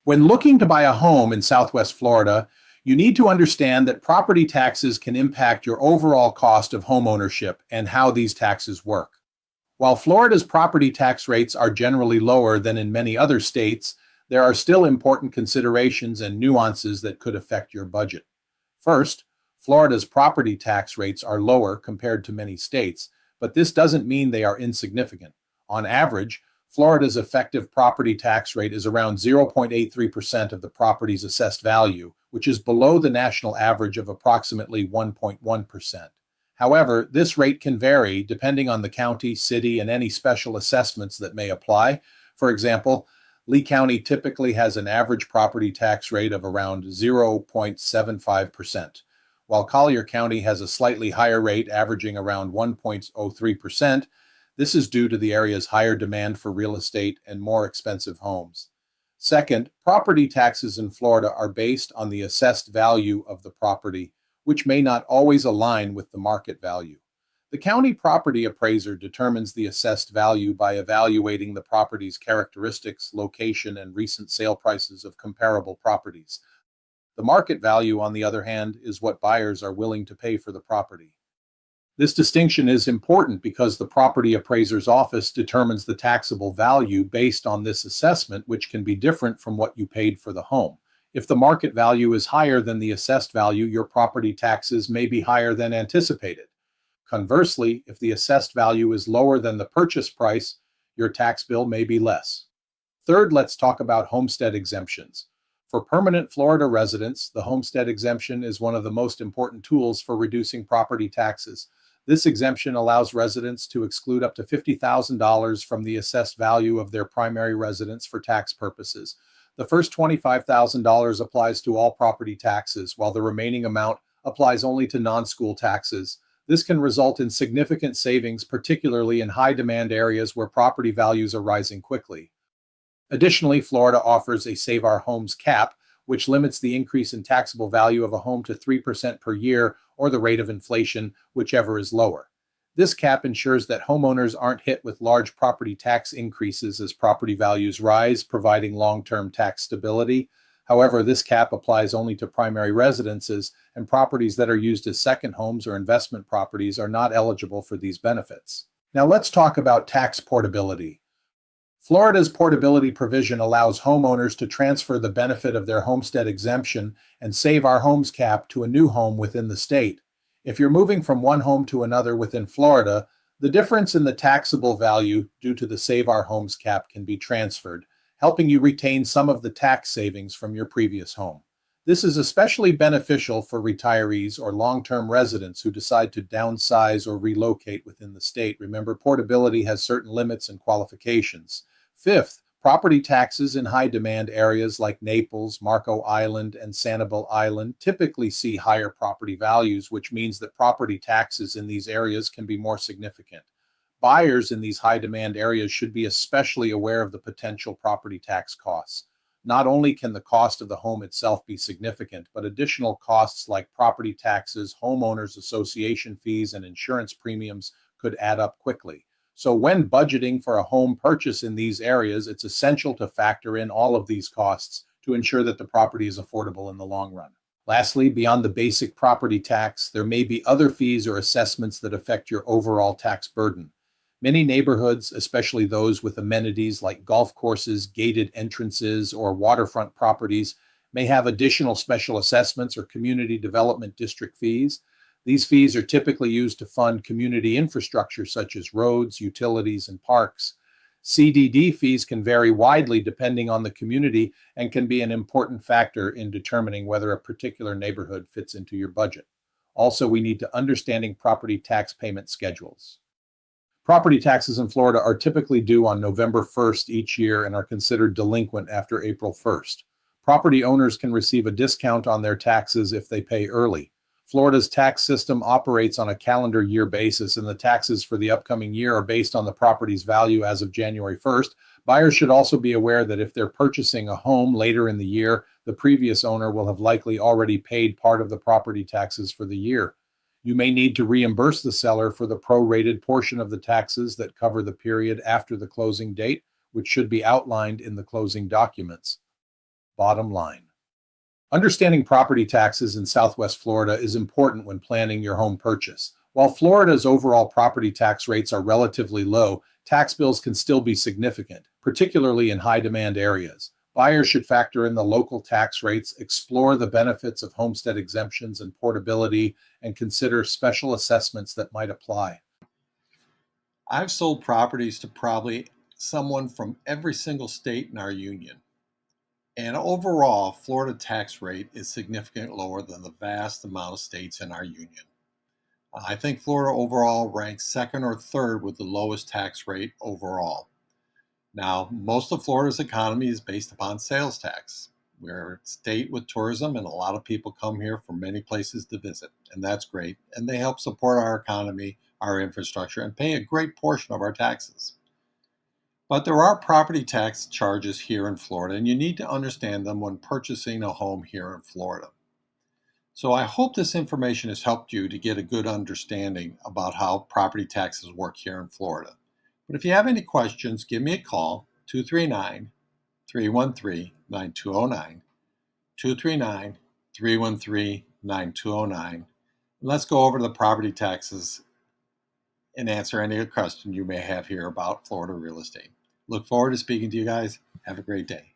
When looking to buy a home in Southwest Florida, you need to understand that property taxes can impact your overall cost of homeownership and how these taxes work. While Florida's property tax rates are generally lower than in many other states, there are still important considerations and nuances that could affect your budget. First, Florida's property tax rates are lower compared to many states, but this doesn't mean they are insignificant. On average, Florida's effective property tax rate is around 0.83% of the property's assessed value, which is below the national average of approximately 1.1%. However, this rate can vary depending on the county, city, and any special assessments that may apply. For example, Lee County typically has an average property tax rate of around 0.75%, while Collier County has a slightly higher rate averaging around 1.03%. This is due to the area's higher demand for real estate and more expensive homes. Second, property taxes in Florida are based on the assessed value of the property, which may not always align with the market value. The county property appraiser determines the assessed value by evaluating the property's characteristics, location, and recent sale prices of comparable properties. The market value, on the other hand, is what buyers are willing to pay for the property. This distinction is important because the property appraiser's office determines the taxable value based on this assessment, which can be different from what you paid for the home. If the market value is higher than the assessed value, your property taxes may be higher than anticipated. Conversely, if the assessed value is lower than the purchase price, your tax bill may be less. Third, let's talk about homestead exemptions. For permanent Florida residents, the homestead exemption is one of the most important tools for reducing property taxes. This exemption allows residents to exclude up to $50,000 from the assessed value of their primary residence for tax purposes. The first $25,000 applies to all property taxes, while the remaining amount applies only to non-school taxes. This can result in significant savings, particularly in high-demand areas where property values are rising quickly. Additionally, Florida offers a Save Our Homes cap, which limits the increase in taxable value of a home to 3% per year or the rate of inflation, whichever is lower. This cap ensures that homeowners aren't hit with large property tax increases as property values rise, providing long-term tax stability. However, this cap applies only to primary residences, and properties that are used as second homes or investment properties are not eligible for these benefits. Now let's talk about tax portability. Florida's portability provision allows homeowners to transfer the benefit of their homestead exemption and Save Our Homes cap to a new home within the state. If you're moving from one home to another within Florida, the difference in the taxable value due to the Save Our Homes cap can be transferred, helping you retain some of the tax savings from your previous home. This is especially beneficial for retirees or long-term residents who decide to downsize or relocate within the state. Remember, portability has certain limits and qualifications. Fifth, property taxes in high-demand areas like Naples, Marco Island, and Sanibel Island typically see higher property values, which means that property taxes in these areas can be more significant. Buyers in these high-demand areas should be especially aware of the potential property tax costs. Not only can the cost of the home itself be significant, but additional costs like property taxes, homeowners association fees, and insurance premiums could add up quickly. So when budgeting for a home purchase in these areas, it's essential to factor in all of these costs to ensure that the property is affordable in the long run. Lastly, beyond the basic property tax, there may be other fees or assessments that affect your overall tax burden. Many neighborhoods, especially those with amenities like golf courses, gated entrances, or waterfront properties, may have additional special assessments or community development district fees. These fees are typically used to fund community infrastructure such as roads, utilities, and parks. CDD fees can vary widely depending on the community and can be an important factor in determining whether a particular neighborhood fits into your budget. Also, we need to understanding property tax payment schedules. Property taxes in Florida are typically due on November 1st each year and are considered delinquent after April 1st. Property owners can receive a discount on their taxes if they pay early. Florida's tax system operates on a calendar year basis, and the taxes for the upcoming year are based on the property's value as of January 1st. Buyers should also be aware that if they're purchasing a home later in the year, the previous owner will have likely already paid part of the property taxes for the year. You may need to reimburse the seller for the prorated portion of the taxes that cover the period after the closing date, which should be outlined in the closing documents. Bottom line. Understanding property taxes in Southwest Florida is important when planning your home purchase. While Florida's overall property tax rates are relatively low, tax bills can still be significant, particularly in high demand areas. Buyers should factor in the local tax rates, explore the benefits of homestead exemptions and portability, and consider special assessments that might apply. I've sold properties to probably someone from every single state in our union. And overall, Florida tax rate is significantly lower than the vast amount of states in our union. I think Florida overall ranks second or third with the lowest tax rate overall. Now, most of Florida's economy is based upon sales tax. We're a state with tourism, and a lot of people come here from many places to visit, and that's great. And they help support our economy, our infrastructure, and pay a great portion of our taxes. But there are property tax charges here in Florida, and you need to understand them when purchasing a home here in Florida. So I hope this information has helped you to get a good understanding about how property taxes work here in Florida. But if you have any questions, give me a call, 239 313 9209, 239 313 9209. And let's go over the property taxes and answer any question you may have here about Florida real estate. Look forward to speaking to you guys. Have a great day.